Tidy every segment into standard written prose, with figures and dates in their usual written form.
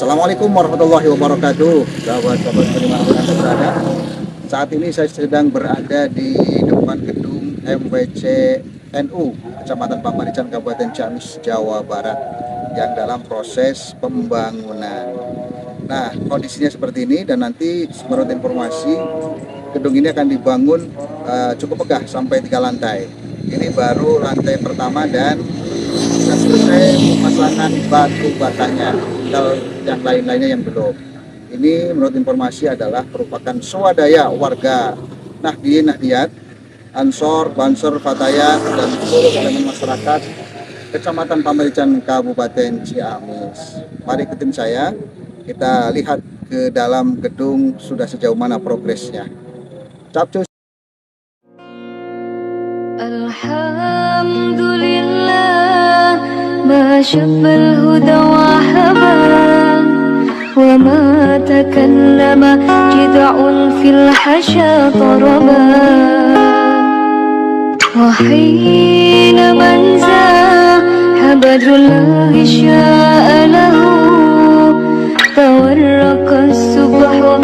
Assalamualaikum warahmatullahi wabarakatuh. Sahabat-sahabat dimanapun Anda berada. Saat ini saya sedang berada di depan gedung MWC NU Kecamatan Pamarican, Kabupaten Ciamis, Jawa Barat yang dalam proses pembangunan. Nah, kondisinya seperti ini dan nanti menurut informasi gedung ini akan dibangun cukup megah sampai 3 lantai. Ini baru lantai pertama dan sudah selesai pemasangan batu batanya. Yang lain-lainnya yang belum. Ini menurut informasi adalah merupakan swadaya warga Nahdiyat, Ansor, Banser, Fatayat, dan seluruh elemen masyarakat Kecamatan Pamarican, Kabupaten Ciamis. Mari ikutin saya, kita lihat ke dalam gedung sudah sejauh mana progresnya. Capcus. Alhamdulillah, ma syabbal huda wa haba, wa ma takallama jid'un fil hasya taraba, wa hina man zahabadrullahi sya'alahu, tawarraka subhu.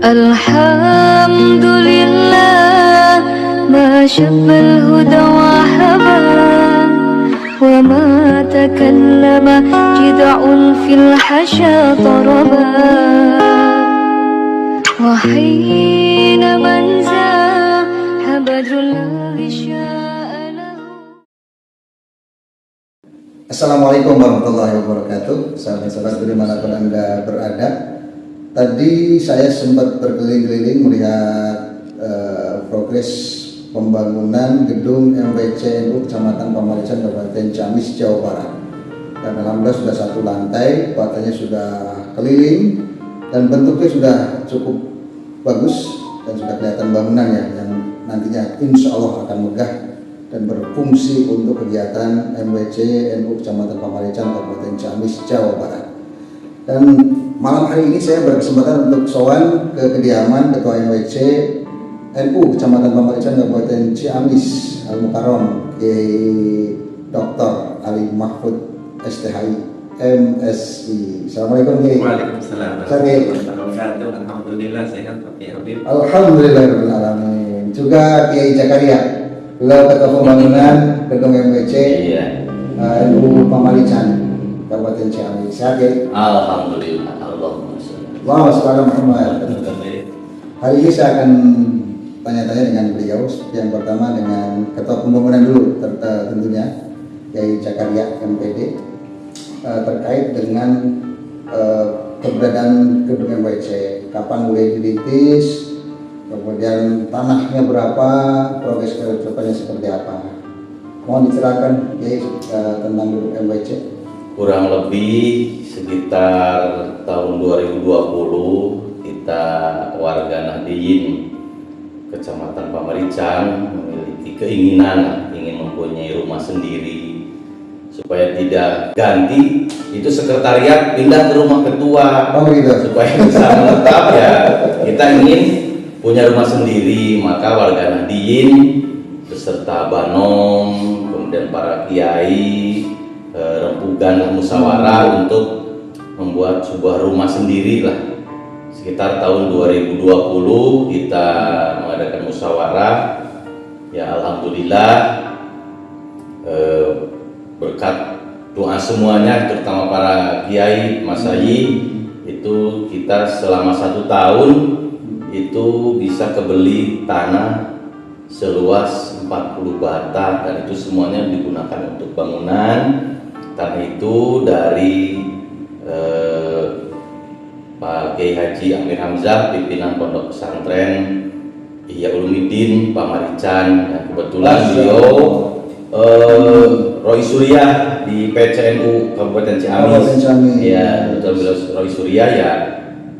Alhamdulillah, ma syabbal huda wa haba, wa ma takallama jid'un fil hasya taraba, wa hina man zahabadrullahi sya'alahu. Assalamualaikum warahmatullahi wabarakatuh. Sahabat-sahabat dimanapun Anda berada. Tadi saya sempat berkeliling-keliling melihat progres pembangunan gedung MWC NU Kecamatan Pamarican, Kabupaten Ciamis, Jawa Barat. Dan alhamdulillah sudah 1 lantai, batanya sudah keliling dan bentuknya sudah cukup bagus dan sudah kelihatan bangunannya yang nantinya insya Allah akan megah dan berfungsi untuk kegiatan MWC NU Kecamatan Pamarican, Kabupaten Ciamis, Jawa Barat. Dan malam hari ini saya berkesempatan untuk sowan ke kediaman Ketua MWC NU Kecamatan Pamarican, Kabupaten Ciamis, Al-Mukarram, Kiai Dr. Ali Mahfud STHI MSI. Assalamualaikum Kiai. Waalaikumsalam. Alhamdulillah sehat Pak Habib. Alhamdulillahirobbilalamin. Juga Kiai Zakaria, beliau Ketua Pembangunan Gedung MWC NU Pamarican, Kabupaten Ciamis. Sehat Kiai? Alhamdulillah. Allahumma sholli. Wow, sekarang Muhammad. Hari ini saya akan tanya-tanya dengan beliau. Yang pertama dengan Ketua Pembangunan dulu, tentunya Kiai Zakaria MPD, terkait dengan keberadaan gedung MWC. Kapan mulai dirintis, kemudian tanahnya berapa, progres ke depannya seperti apa. Mohon diceritakan Kiai tentang gedung MWC. kurang lebih sekitar tahun 2020 kita warga Nahdien Kecamatan Pamarican memiliki keinginan ingin mempunyai rumah sendiri supaya tidak ganti itu sekretariat pindah ke rumah ketua supaya bisa menetap ya kita ingin punya rumah sendiri. Maka warga Nahdien beserta Banom kemudian para kiai rempugan dan musyawarah untuk membuat sebuah rumah sendiri lah. Sekitar tahun 2020 kita mengadakan musyawarah ya, alhamdulillah berkat doa semuanya terutama para kiai masai itu kita selama 1 tahun itu bisa kebeli tanah seluas 40 bata dan itu semuanya digunakan untuk bangunan. Tanah itu dari Pak Kiai Haji Amir Hamzah, pimpinan Pondok Pesantren Ihya Ulumuddin Pamarican, dan kebetulan beliau Roy Surya di PCNU Kabupaten Ciamis. Ya, betul, beliau Roy Surya ya.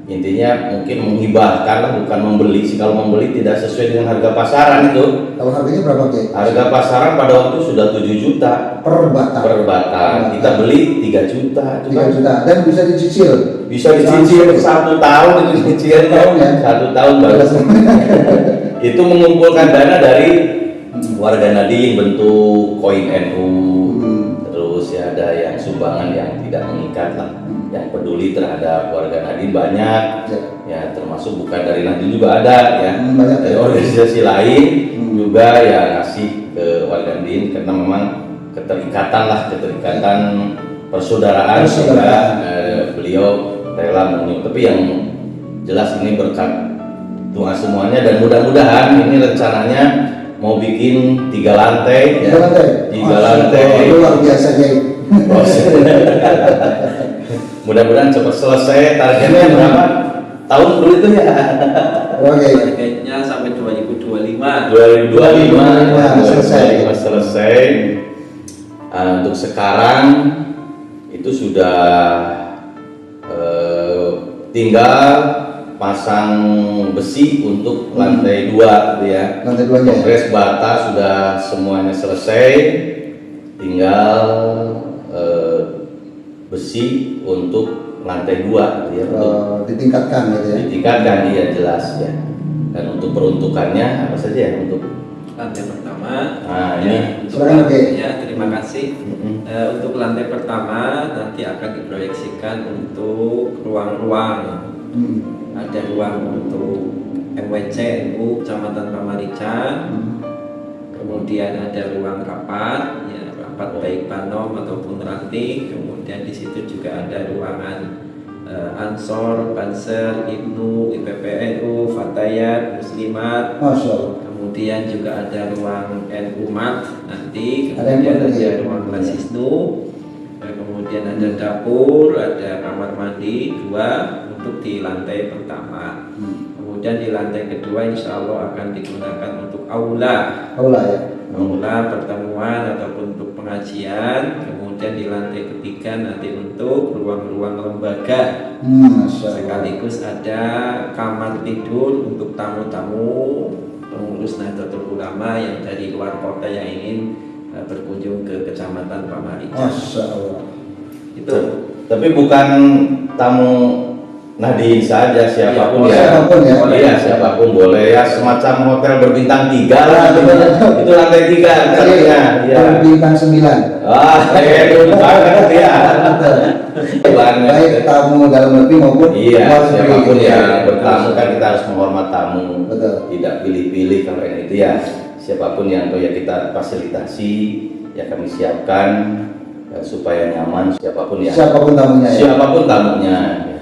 Intinya mungkin menghibahkan lah, bukan membeli sih. Kalau membeli tidak sesuai dengan harga pasaran itu. Kalau harganya berapa, Ki? Harga pasaran pada waktu sudah 7 juta per bata. Kita beli 3 juta. 3 juta dan bisa dicicil. Bisa dicicil 1 tahun itu dicicil ya. 1 tahun baru. Itu mengumpulkan dana dari warga Nahdien bentuk koin NU. Terus ya ada yang sumbangan yang tidak mengikat lah. Yang peduli terhadap warga Nahdien banyak ya, termasuk bukan dari Nahdien juga ada ya, banyak dari organisasi lain juga ya ngasih ke warga Nahdien karena memang keterikatan persaudaraan sehingga beliau rela menunjuk. Tapi yang jelas ini berkat doa semuanya dan mudah-mudahan ini rencananya mau bikin 3 lantai ya. 3 lantai. Luar biasa ya. Mudah-mudahan cepat selesai. Targetnya berapa tahun dulu itu ya? Oke. Targetnya sampai 2025 selesai. Untuk sekarang itu sudah tinggal pasang besi untuk lantai 2 ya. Lantai 2 nya. Kongres bata sudah semuanya selesai, tinggal besi untuk lantai 2 ya, untuk ditingkatkan gitu ya. Ditingkatkan ya, jelas ya. Dan untuk peruntukannya apa saja ya untuk lantai pertama. Nah, ya, ini silakan, Oke. ya, terima kasih. Untuk lantai pertama nanti akan diproyeksikan untuk ruang-ruang. Ada ruang untuk MWC NU Kecamatan Pamarican. Kemudian ada ruang rapat, ya, rapat baik Banom ataupun ranting. Kemudian di situ juga ada ruangan Ansor, Banser, Ibnu, IPPNU, Fatayat, Muslimat. Masya Allah. Kemudian juga ada ruang NU Mat nanti. Kemudian ada ruang Basisnu. Kemudian ada dapur, ada kamar mandi 2 untuk di lantai pertama. Kemudian di lantai kedua insya Allah akan digunakan untuk aula ya. Aula pertemuan ataupun untuk pengajian. Kemudian di lantai ketiga nanti untuk ruang-ruang lembaga. Sekaligus ada kamar tidur untuk tamu-tamu pengurus Nahdlatul Ulama yang dari luar kota yang ingin berkunjung ke Kecamatan Pamarican. Masya Allah. Itu. Tapi bukan tamu Nahdien saja, siapapun ya. Siapapun boleh ya, semacam hotel berbintang 3 lah. Itu lantai 3 artinya. Ya. Berbintang 9. Itu banget ya. Baik tamu dalam negeri maupun luar negeri. Siapapun yang bertamu kan kita harus menghormat tamu. Betul. Tidak pilih-pilih kalau yang itu ya. Siapapun yang ya kita fasilitasi ya kami siapkan ya, supaya nyaman siapapun tamunya ya,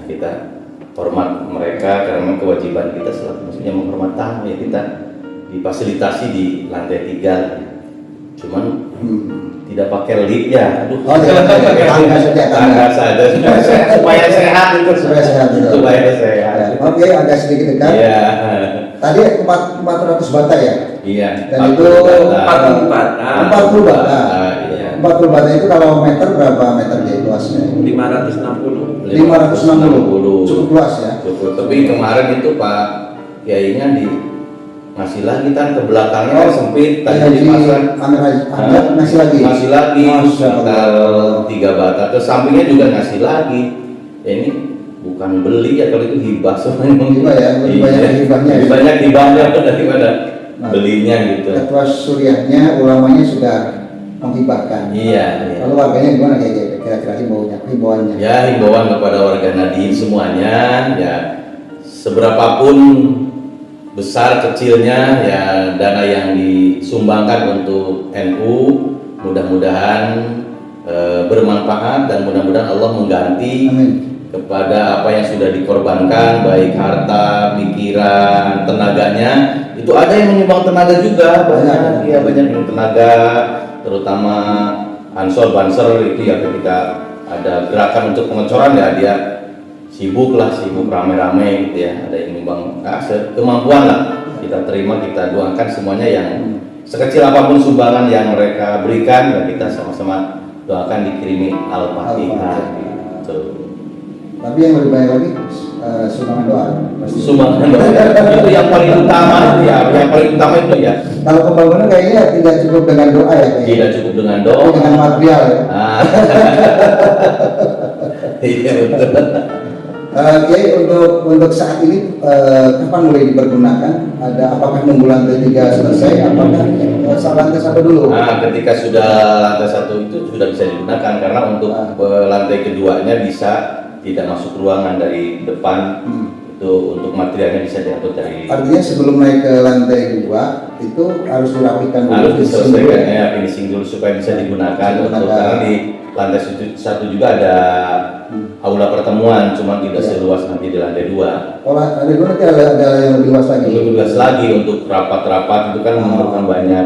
kita hormat mereka karena kewajiban kita selalu maksudnya menghormat tamu ya, kita difasilitasi di lantai 3 cuman tidak pakai lift ya. Aduh. Tangga saja supaya sehat itu. Supaya sehat. Oke, agak sedikit dekat. Iya. Tadi 400 bata ya? Iya. Dan itu 40 bata. 40 bata. Iya. 40 bata itu kalau meter berapa meter dia luasnya? 560. 560. Cukup luas ya. Cukup. Tapi kemarin itu Pak Kiainya di masih lagi kan ke belakangnya kan sempit, tadi dipasang masih lagi. Masih lagi sekitar 3 bata. Ke sampingnya juga ngasih lagi. Ya, ini bukan beli ya, kalau itu hibah sebenarnya. Hibah ya, lebih banyak hibahnya. Lebih banyak hibahnya daripada belinya gitu. Ketua suriahnya, ulamanya sudah menghibahkan. Iya. Lalu warganya gimana kira-kira himbauannya? Ya, himbauan kepada warga Nadien semuanya, ya seberapapun besar kecilnya ya dana yang disumbangkan untuk NU, mudah-mudahan bermanfaat dan mudah-mudahan Allah mengganti kepada apa yang sudah dikorbankan, baik harta, pikiran, tenaganya. Itu ada yang menyumbang tenaga juga, banyak yang tenaga, terutama Ansor Banser itu ya, ketika ada gerakan untuk pengecoran ya dia sibuk rame-rame gitu ya, ada yang menyumbang kemampuan lah, kita terima, kita doakan semuanya yang sekecil apapun sumbangan yang mereka berikan ya kita sama-sama doakan dikirimi Al-Fatihah gitu. Tapi yang lebih banyak lagi sumbangan doa. Sumbangan doa itu yang paling utama ya, yang paling utama itu ya. Kalau pembangunan kayaknya tidak cukup dengan doa ya. Tidak cukup dengan doa. Dengan material ya. Iya betul. Kiai untuk saat ini kapan mulai dipergunakan? Apakah nunggu lantai 3 selesai? Apakah lantai 1 dulu? Nah, ketika sudah lantai 1 itu sudah bisa digunakan karena untuk lantai keduanya bisa tidak masuk ruangan dari depan. Itu untuk materialnya bisa diangkut dari. Artinya sebelum naik ke lantai 2 itu harus dirapikan dulu. Harus diselesaikan ya, finishing dulu supaya bisa digunakan. Karena di lantai 1 juga ada aula pertemuan, cuma tidak seluas nanti di lantai 2. Oh, ada dua nanti ada yang lebih luas lagi. Lebih luas lagi untuk rapat-rapat itu kan memerlukan banyak.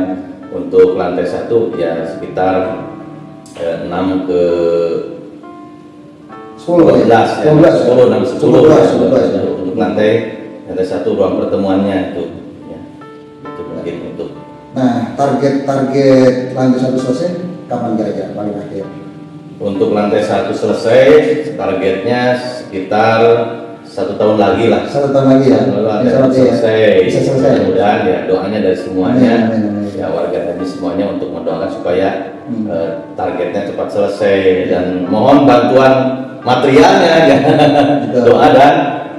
Untuk lantai 1 ya sekitar 6 ke 12 ya. 10 untuk lantai 1 ruang pertemuannya itu ya. Itu mungkin untuk. Nah, target lantai 1 selesai kapan kira-kira paling akhir? Untuk lantai 1 selesai targetnya sekitar 1 tahun lagi lah. 1 tahun lagi ya. Selesai. Bisa selesai. Mudah-mudahan ya doanya dari semuanya. Amin. Ya warga tadi semuanya untuk mendoakan supaya targetnya cepat selesai dan mohon bantuan materialnya ya. Doa dan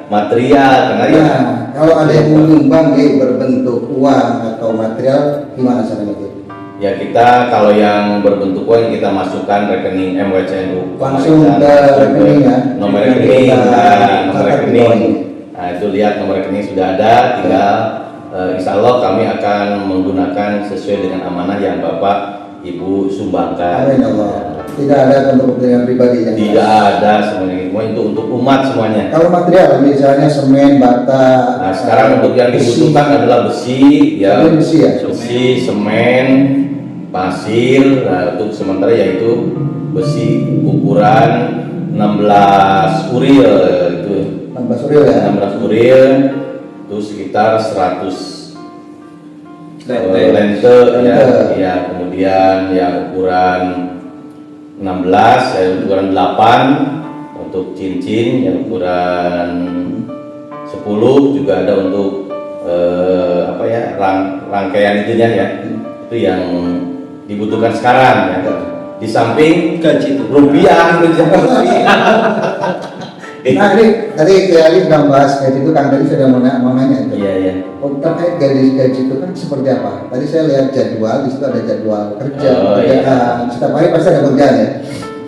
material karena ya. Kalau ada yang menyumbang berbentuk uang atau material gimana caranya itu? Ya kita kalau yang berbentuk uang kita masukkan rekening MWCNU langsung ke rekening ya. Nomor rekening, Nah itu lihat nomor rekening sudah ada, tinggal insya Allah kami akan menggunakan sesuai dengan amanah yang Bapak Ibu sumbangkan. Amin Allah. Tidak ada untuk kepentingan pribadi yang tidak ada semuanya, semua itu untuk umat semuanya. Kalau material misalnya semen, bata. Nah sekarang untuk yang dibutuhkan adalah besi, ya. Besi, semen, pasir. Nah untuk sementara yaitu besi ukuran 16 uril itu. 16 uril ya. 16 uril itu sekitar 100 lente ya, kemudian ya ukuran 16 ya, ukuran 8 untuk cincin yang ukuran 10 juga ada untuk rangkaian itunya ya, itu yang dibutuhkan sekarang ya. Di samping gaji rupiah Nah ini tadi Kiai sudah bahas gaji itu, Kang tadi sudah mau nanya itu. Iya. Terkait gaji itu kan seperti apa? Tadi saya lihat jadwal, di situ ada jadwal kerja, iya. Setiap hari pasti ada kerjaan ya?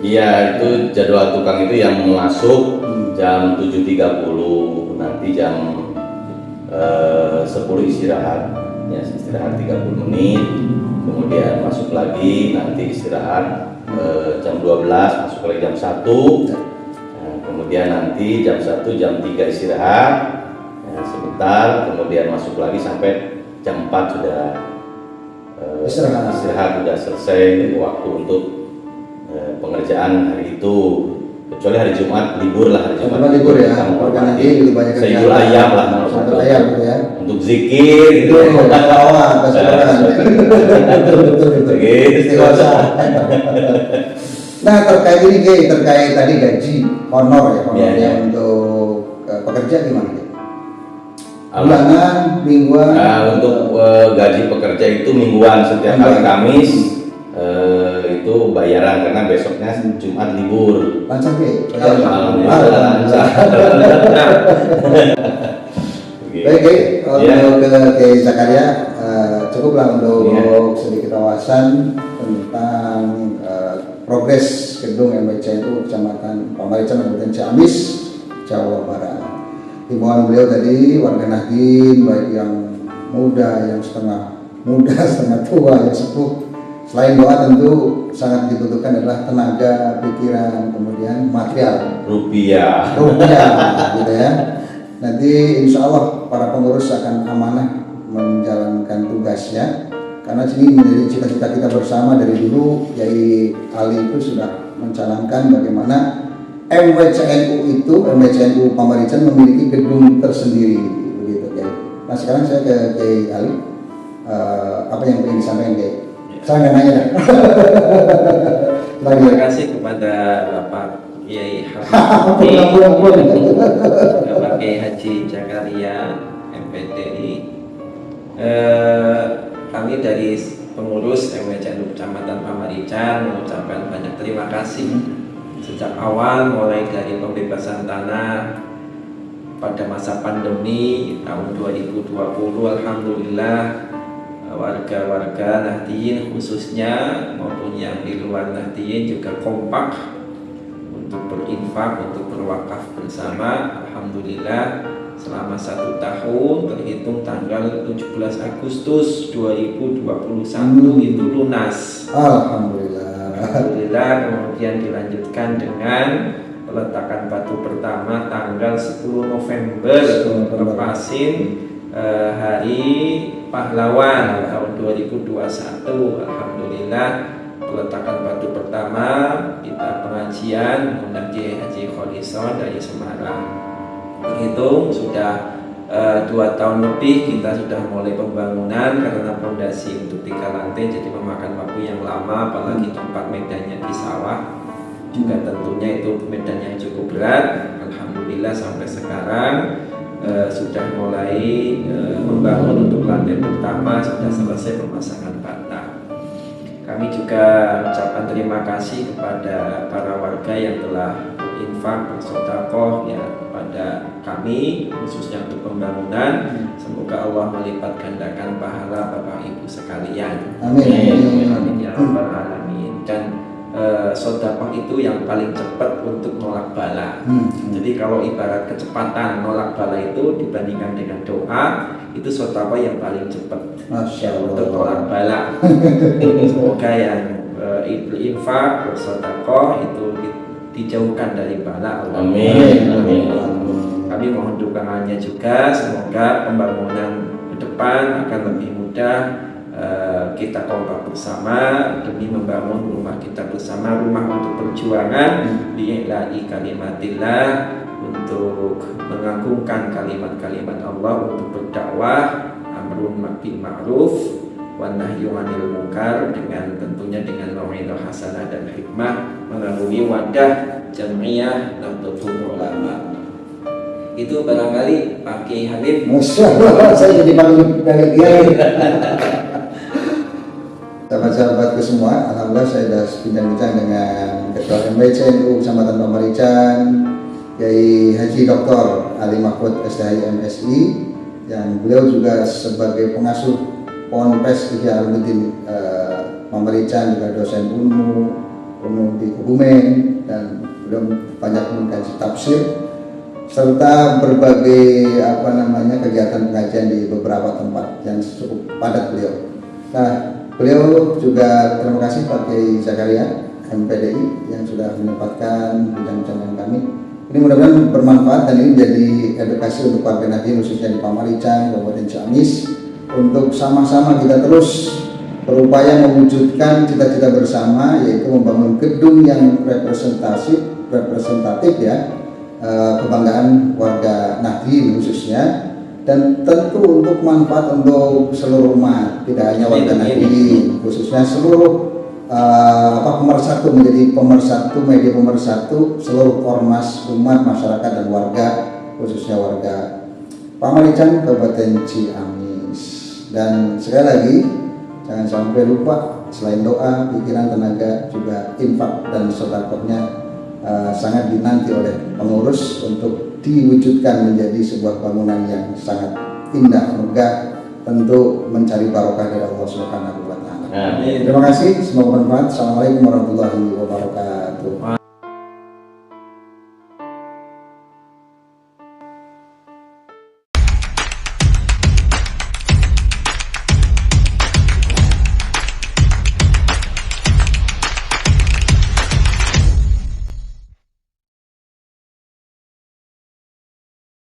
Iya, itu jadwal tukang itu yang masuk jam 7.30, nanti jam 10 istirahat, ya istirahat 30 menit, kemudian masuk lagi, nanti istirahat jam 12, masuk lagi jam 1. Kemudian nanti jam 1, jam 3 istirahat ya, sebentar, kemudian masuk lagi sampai jam 4 sudah istirahat sudah selesai waktu untuk pengerjaan hari itu. kecuali hari Jumat libur lah, hari Jumat libur ya, kita warga Nahdien itu banyak sayur ayam lah, sayur ayam gitu ya, untuk zikir gitu. Nah terkait ini Gey, terkait tadi gaji honor ya, honornya untuk pekerja gimana Gey? Bulanan, mingguan? Untuk gaji pekerja itu mingguan, setiap hari Kamis itu bayaran karena besoknya Jumat libur. Lancar Gey? Alhamdulillah lancar. Baik Gey, untuk ke Zakaria cukuplah untuk sedikit wawasan tentang progres gedung MWC itu Kecamatan Pamarican Kabupaten Ciamis, Jawa Barat. Himbauan beliau tadi warga Nahdien baik yang muda, yang setengah muda, setengah tua, yang sepuh. Selain doa tentu sangat dibutuhkan adalah tenaga, pikiran, kemudian material. Rupiah gitu ya. Nanti insya Allah para pengurus akan amanah menjalankan tugasnya, karena ini menjadi cita-cita kita bersama dari dulu. Yai Ali itu sudah mencanangkan bagaimana MWCNU Pamarican memiliki gedung tersendiri begitu ya. Nah sekarang saya ke Yai Ali, apa yang ingin disampaikan Yai? Saya nggak nanya dah. Terima kasih kepada Bapak Kiai Bapak Kiai Haji Zakaria MPDI. Kami dari pengurus MWCNU Kecamatan Pamarican mengucapkan banyak terima kasih sejak awal, mulai dari pembebasan tanah pada masa pandemi tahun 2020. Alhamdulillah warga-warga Nahdien khususnya maupun yang di luar Nahdien juga kompak untuk berinfak, untuk berwakaf bersama. Alhamdulillah selama 1 tahun terhitung tanggal 17 Agustus 2021 itu lunas. Alhamdulillah. Kemudian dilanjutkan dengan peletakan batu pertama tanggal 10 November tepasin Hari Pahlawan tahun 2021. Alhamdulillah peletakan batu pertama, kita pengajian mengundang Kiai Haji Kholison dari Semarang. Terhitung sudah 2 tahun lebih kita sudah mulai pembangunan, karena fondasi untuk 3 lantai jadi memakan waktu yang lama, apalagi tempat medannya di sawah juga tentunya itu medan yang cukup berat. Alhamdulillah sampai sekarang sudah mulai membangun untuk lantai pertama, sudah selesai pemasangan bata. Kami juga ucapkan terima kasih kepada para warga yang telah berinfak, bersedekah ya kepada kami khususnya untuk pembangunan. Semoga Allah melipat gandakan pahala Bapak Ibu sekalian. Amin ya rabbal alamin. Dan sedekah itu yang paling cepat untuk nolak bala. Jadi kalau ibarat kecepatan nolak bala itu dibandingkan dengan doa, itu sedekah yang paling cepat untuk nolak bala. Semoga yang berinfak, bersedekah itu dijauhkan dari bala. Amin. Kami mohon dukungannya juga, semoga pembangunan ke depan akan lebih mudah. Kita kompak bersama demi membangun rumah kita bersama, rumah untuk perjuangan bi'ila'i kalimatillah, untuk mengagungkan kalimat-kalimat Allah, untuk berdakwah amrun bil ma'ruf wa nahyu 'anil munkar, dengan tentunya dengan mau'izah hasanah dan hikmah melalui wadah Jam'iyah Nahdlatul Ulama. Itu barangkali Pak Kiai Habib. Masya Allah, saya jadi panggil dari Kiai. Sahabat-sahabatku semua, alhamdulillah saya sudah bincang-bincang dengan Ketua MWCNU Kecamatan Pamarican, Kiai Haji Dr. Ali Mahfud STHI MSI, yang beliau juga sebagai pengasuh Ponpes Ihya Ulumuddin Pamarican, juga dosen UNU di Kebumen, dan beliau banyak mengkaji tafsir serta berbagai kegiatan pengajian di beberapa tempat yang cukup padat beliau. Nah, beliau juga terima kasih Pak Kiai Zakaria MPDI yang sudah menyempatkan bincang-bincang dengan kami. Ini mudah-mudahan bermanfaat dan ini menjadi edukasi untuk warga Nahdien khususnya di Pamarican, Kabupaten Ciamis, untuk sama-sama kita terus berupaya mewujudkan cita-cita bersama, yaitu membangun gedung yang representatif representatif ya, kebanggaan warga Nahdien khususnya, dan tentu untuk manfaat untuk seluruh umat, tidak hanya warga Nahdien, khususnya seluruh pemersatu, menjadi pemersatu, media pemersatu seluruh ormas umat masyarakat dan warga, khususnya warga Pamarican Kabupaten Ciamis. Dan sekali lagi jangan sampai lupa, selain doa, pikiran, tenaga, juga infak dan sedekahnya sangat dinanti oleh pengurus untuk diwujudkan menjadi sebuah bangunan yang sangat indah, megah, tentu mencari barokah dari Allah Subhanahu wa Ta'ala. Terima kasih, semoga bermanfaat. Assalamualaikum warahmatullahi wabarakatuh.